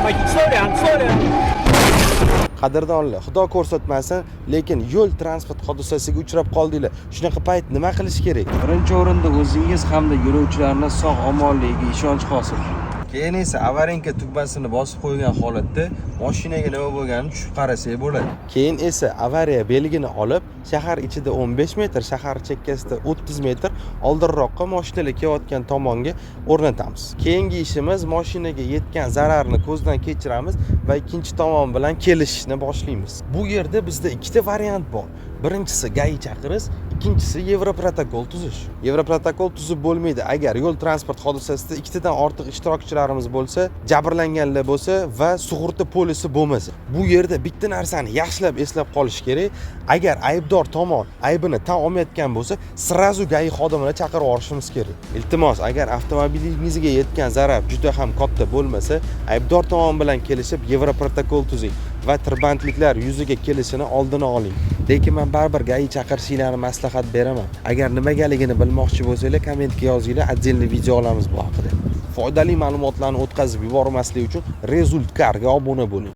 Mikey. Slow down, slow down. Qadrdonlar, xudo ko'rsatmasin, lekin yo'l transport hodisasiga uchrab qoldinglar. Shunaqa payt nima qilish kerak? Birinchi o'rinda o'zingiz hamda yo'lovchilarning sog'-omonligiga ishonch hosil. Keyin esa avarinka tugmasini bosib qo'ygan holatda mashinaga nima bo'lganini tushib qarasak bo'ladi. Keyin esa avariya belgini olib, shahar ichida 15 metr, shahar chekkasida 30 metr oldinroqqa mashinalar kelayotgan tomonga o'rnatamiz. Keyingi ishimiz mashinaga yetgan zararni ko'zdan kechiramiz va ikkinchi tomon bilan kelishishni boshlaymiz. Bu yerda bizda ikkita variant bor. Birinchisi GAI chaqirish, ikkinchisi Yevroprotokol tuzish. Yevroprotokol tuzib bo'lmaydi agar yo'l transport hodisasida ikkitadan ortiq ishtirokchilarimiz bo'lsa, jabrlanganlar bo'lsa va sug'urta polisi bo'lmasa. Bu yerda bitta narsani yaxshilab eslab qolish kerak. Agar aybdor tomon aybini tan olmayotgan bo'lsa, srazu GAI xodimini chaqirib olishimiz kerak. Iltimos, agar avtomobilingizga yetgan zarar juda ham katta bo'lmasa, aybdor tomon bilan kelishib Yevroprotokol tuzing va tirbandliklar yuzaga kelishini oldini oling. Lekin men baribir GAI chaqirishinglarni maslahat beraman. Agar nimagaligini bilmoqchi bo'lsanglar, kommentga yozinglar, отдельный video olamiz bu haqida. Foydali ma'lumotlarni o'tkazib yubormaslik uchun Resultkarga obuna bo'ling.